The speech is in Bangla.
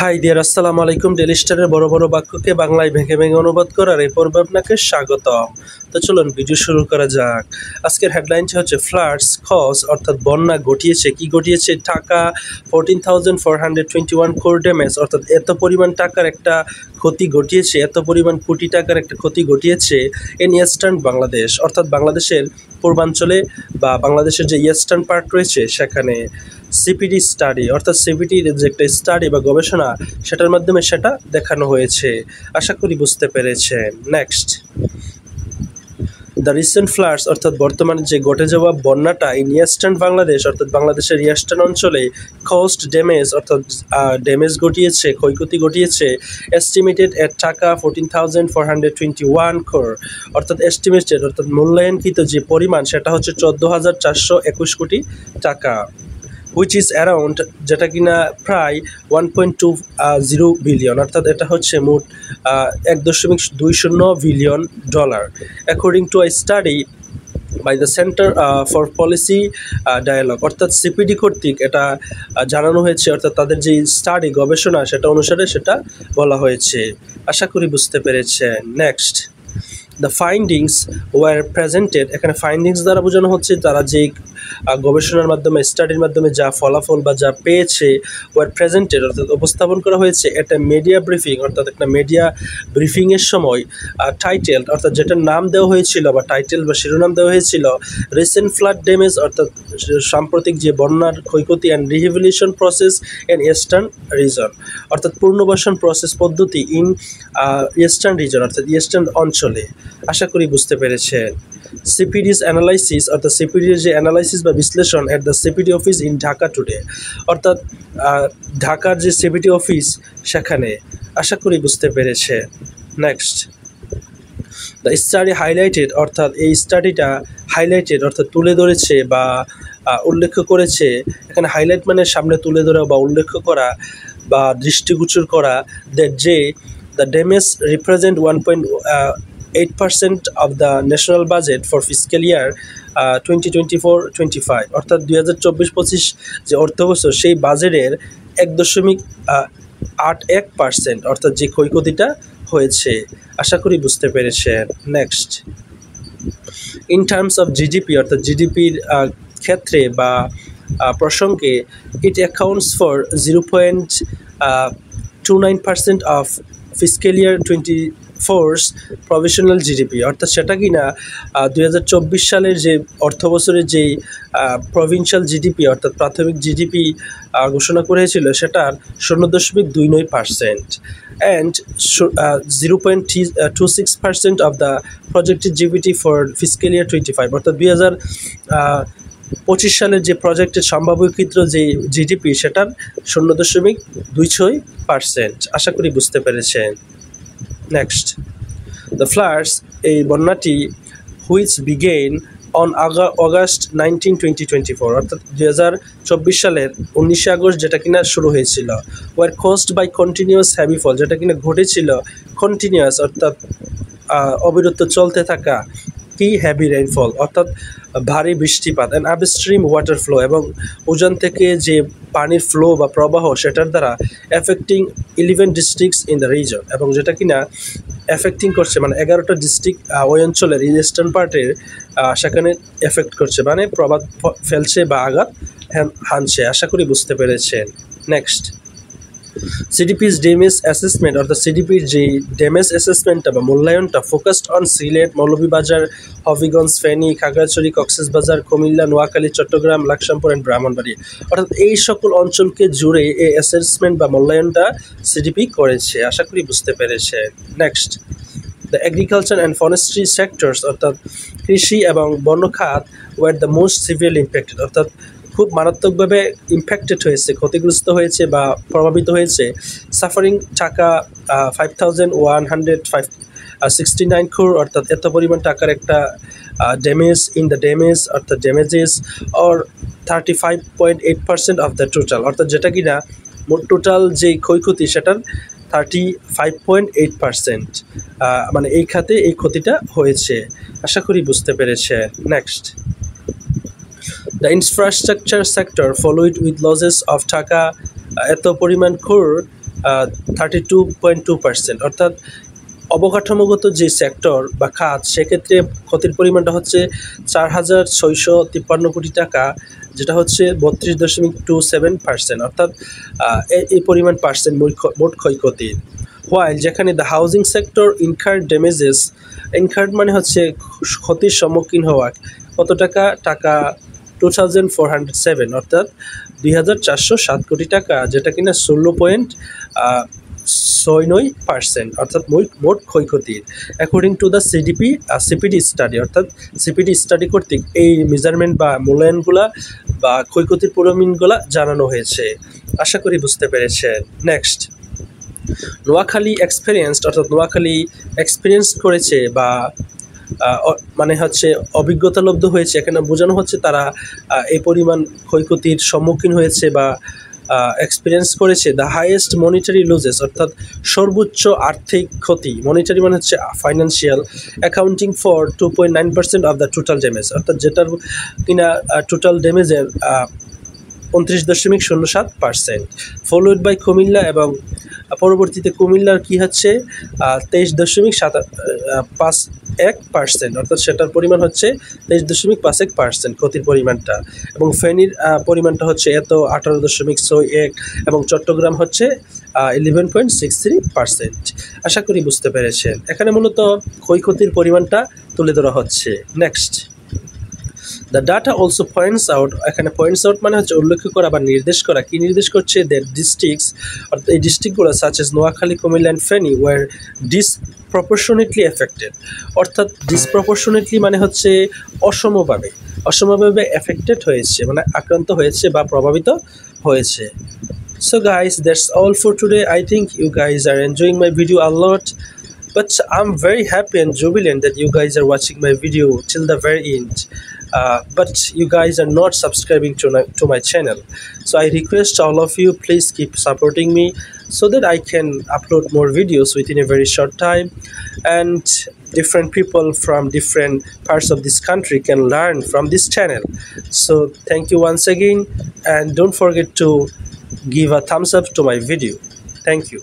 হাই ডিয়ার, আসসালামু আলাইকুম। ডেইলি স্টারের বড় বড় বাক্যকে বাংলায় ভেঙে ভেঙে অনুবাদ করার এই পর্বে আপনাকে স্বাগতম। তো চলুন ভিডিও শুরু করা যাক। আজকের হেডলাইনটা হচ্ছে ফ্লাডস কজ, অর্থাৎ বন্যা ঘটিয়েছে। কি ঘটিয়েছে? টাকা 14,421 crore ড্যামেজ, অর্থাৎ এত পরিমাণ টাকার একটা ক্ষতি ঘটিয়েছে, এত পরিমাণ কোটি টাকার একটা ক্ষতি ঘটিয়েছে ইন ইস্টার্ন বাংলাদেশ, অর্থাৎ বাংলাদেশের পূর্বাঞ্চলে বা বাংলাদেশের যে ইস্টার্ন পার্ট রয়েছে সেখানে। সিপিডি স্টাডি, অর্থাৎ সিপিডির যে একটা স্টাডি বা গবেষণা, সেটার মাধ্যমে সেটা দেখানো হয়েছে। আশা করি বুঝতে পেরেছেন। নেক্সট, দ্য রিসেন্ট ফ্লাডস, অর্থাৎ বর্তমানে যে ঘটে যাওয়া বন্যাটা ইন ইস্টার্ন বাংলাদেশ, অর্থাৎ বাংলাদেশের ইস্টার্ন অঞ্চলে কস্ট ড্যামেজ, অর্থাৎ ড্যামেজ ঘটিয়েছে, ক্ষয়ক্ষতি ঘটিয়েছে। এস্টিমেটেড এট টাকা 14,421 crore, অর্থাৎ এস্টিমেটেড অর্থাৎ মূল্যায়নকৃত যে পরিমাণ সেটা হচ্ছে 14,421 কোটি টাকা, which is around, যেটা কিনা প্রায় 1.20 বিলিয়ন, অর্থাৎ এটা হচ্ছে মোট 1.20 billion dollar, according to a study by the centre for policy dialogue, অর্থাৎ সিপিডি কর্তৃক এটা জানানো হয়েছে, অর্থাৎ তাদের যে স্টাডি গবেষণা সেটা অনুসারে সেটা বলা হয়েছে। আশা করি বুঝতে পেরেছেন। Next, the findings were presented, এখানে ফাইন্ডিংস দ্বারা বোঝানো হচ্ছে তারা যে গবেষণার মাধ্যমে, স্টাডির মাধ্যমে যা ফলাফল বা যা পেয়েছে, ওয়ার প্রেজেন্টেড অর্থাৎ উপস্থাপন করা হয়েছে একটা মিডিয়া ব্রিফিং, অর্থাৎ একটা মিডিয়া ব্রিফিংয়ের সময়। টাইটেল, অর্থাৎ যেটার নাম দেওয়া হয়েছিল বা টাইটেল বা শিরোনাম দেওয়া হয়েছিল রিসেন্ট ফ্লাড ড্যামেজ, অর্থাৎ সাম্প্রতিক যে বন্যার ক্ষয়ক্ষতি and rehabilitation process in eastern reason, অর্থাৎ পুনর্বাসন প্রসেস পদ্ধতি ইন ইস্টার্ন রিজন, অর্থাৎ ইস্টার্ন অঞ্চলে। আশা করি বুঝতে পেরেছেন। সিপিডিস অ্যানালাইসিস, অর্থাৎ সিপিডির যে অ্যানালাইসিস বা বিশ্লেষণ at the CPD office in Dhaka today, অর্থাৎ ঢাকার যে সিপিডি অফিস সেখানে। আশা করি বুঝতে পেরেছে। নেক্সট, দ্য স্টাডি হাইলাইটেড, অর্থাৎ এই স্টাডিটা হাইলাইটেড অর্থাৎ তুলে ধরেছে বা উল্লেখ করেছে। এখানে হাইলাইট মানে সামনে তুলে ধরা বা উল্লেখ করা বা দৃষ্টিগোচর করা, দ্যাট যে the damage represent 1.8% of the national budget for fiscal year 2024-25, অর্থাৎ 2024-25 যে অর্থবছর সেই বাজেটের 1.81%, অর্থাৎ যে ক্ষয়ক্ষতিটা হয়েছে। আশা করি বুঝতে পেরেছেন। Next, in terms of GDP, অর্থাৎ জিডিপির ক্ষেত্রে বা প্রসঙ্গে, it accounts for 0.29% of fiscal year 24's provisional GDP, অর্থাৎ সেটা কিনা 2024 সালের যে অর্থবছরের যেই প্রভিন্সিয়াল জিডিপি, অর্থাৎ প্রাথমিক জিডিপি ঘোষণা করেছিল সেটার 0.29%, and 0.26% of the projected GDP for fiscal year 25, অর্থাৎ 2025 সালের যে প্রজেক্টের সম্ভাব্যকৃত যে জিডিপি সেটার 0.26%। আশা করি বুঝতে পেরেছেন। নেক্সট, দ্য ফ্লাডস, এই বন্যাটি হুইচ বিগেইন অন অগাস্ট 19, 2024, অর্থাৎ 2024 সালের 19 আগস্ট যেটা কিনা শুরু হয়েছিল। Were caused by continuous heavy fall, যেটা কিনা ঘটেছিল কন্টিনিউয়াস অর্থাৎ অবিরত চলতে থাকা কি হ্যাভি রেইনফল, অর্থাৎ ভারী বৃষ্টিপাত, অ্যান্ড আপস্ট্রিম ওয়াটার ফ্লো, এবং উজান থেকে যে পানির ফ্লো বা প্রবাহ সেটার দ্বারা affecting 11 districts in the reason, এবং যেটা কিনা এফেক্টিং করছে মানে 11টা ডিস্ট্রিক্ট ওই অঞ্চলের ইস্টার্ন পার্টের সেখানে এফেক্ট করছে, মানে প্রভাব ফেলছে বা আঘাত হানছে। আশা করি বুঝতে পেরেছেন। নেক্সট, সিডিপির ড্যামেজ অ্যাসেসমেন্ট, অর্থাৎ সিডিপির যে ড্যামেজ অ্যাসেসমেন্টটা বা মূল্যায়নটা focused on Sylhet, Moulvibazar, Habiganj, Feni, Khagrachari, Cox's Bazar, Comilla, Noakhali, Chattogram, Laksampur and Brahmanbaria, অর্থাৎ এই সকল অঞ্চলকে জুড়ে এই অ্যাসেসমেন্ট বা মূল্যায়নটা সিডিপি করেছে। আশা করি বুঝতে পেরেছে। Next, the agriculture and forestry sectors, অর্থাৎ কৃষি এবং বন্য খাত were the most severely impacted, অর্থাৎ খুব মারাত্মকভাবে ইম্প্যাক্টেড হয়েছে, ক্ষতিগ্রস্ত হয়েছে বা প্রভাবিত হয়েছে। সাফারিং টাকা 5,169 crore, অর্থাৎ এত পরিমাণ টাকার একটা ড্যামেজ ইন দ্য ড্যামেজ, অর্থাৎ damages or 35.8% of the total, অর্থাৎ যেটা কিনা মোট টোটাল যেই ক্ষয়ক্ষতি সেটার 35.8%, মানে এই খাতে এই ক্ষতিটা হয়েছে। আশা করি বুঝতে পেরেছে। Next, The infrastructure sector followed with losses of টাকা এত পরিমাণ crore 32.2%, অর্থাৎ অবকাঠামোগত যে সেক্টর বা খাত সেক্ষেত্রে ক্ষতির পরিমাণটা হচ্ছে 4,653 কোটি টাকা, যেটা হচ্ছে 32.27%, অর্থাৎ এই পরিমাণ পার্সেন্ট মোট ক্ষয়ক্ষতির। হোয়াইল যেখানে the housing sector incurred damages, incurred মানে হচ্ছে ক্ষতির সম্মুখীন হওয়া, কত টাকা? 2,407, অর্থাৎ 2,407 কোটি টাকা, যেটা কিনা 16.69%, অর্থাৎ মোট ক্ষয়ক্ষতির according to the CPD study, অর্থাৎ সিপিডি স্টাডি কর্তৃক এই মেজারমেন্ট বা মূল্যায়নগুলা বা ক্ষয়ক্ষতির পরিমাণগুলা জানানো হয়েছে। আশা করি বুঝতে পেরেছেন। নেক্সট, নোয়াখালী এক্সপিরিয়েন্সড, অর্থাৎ নোয়াখালী এক্সপিরিয়েন্স করেছে বা মানে হচ্ছে অভিজ্ঞতালব্ধ হয়েছে, এখানে বোঝানো হচ্ছে তারা এই পরিমাণ ক্ষয়ক্ষতির সম্মুখীন হয়েছে বা এক্সপিরিয়েন্স করেছে দ্য হাইয়েস্ট মনিটারি লুজেস, অর্থাৎ সর্বোচ্চ আর্থিক ক্ষতি। মনিটারি মানে হচ্ছে financial, accounting for 2.9% of the total damage, অর্থাৎ যেটার কিনা টোটাল ড্যামেজের 29.07%, ফলোড বাই কুমিল্লা, এবং পরবর্তীতে কুমিল্লার কি হচ্ছে 23.51%, অর্থাৎ সেটার পরিমাণ হচ্ছে 23.51% ক্ষতির পরিমাণটা, এবং ফেনীর পরিমাণটা হচ্ছে 18.61, এবং চট্টগ্রাম হচ্ছে 11.63%। আশা করি বুঝতে পেরেছেন। এখানে মূলত ক্ষয়ক্ষতির পরিমাণটা তুলে ধরা হচ্ছে। Next, the data also points out, এখানে পয়েন্টস আউট মানে হচ্ছে উল্লেখ করা বা নির্দেশ করা। কি নির্দেশ করছে? দ্যাট ডিস্ট্রিক্টস, অর্থাৎ এই ডিস্ট্রিক্টগুলো such as Noakhali, Comilla and Feni were disproportionately affected, অর্থাৎ ডিসপ্রপোর্শনেটলি মানে হচ্ছে অসমভাবে এফেক্টেড হয়েছে, মানে আক্রান্ত হয়েছে বা প্রভাবিত হয়েছে। So guys, that's all for today. I think you guys are enjoying my video a lot, but I'm very happy and jubilant that you guys are watching my video till the very end. But you guys are not subscribing to my channel, so I request all of you, please keep supporting me so that I can upload more videos within a very short time, and different people from different parts of this country can learn from this channel. So thank you once again, and don't forget to give a thumbs up to my video. Thank you.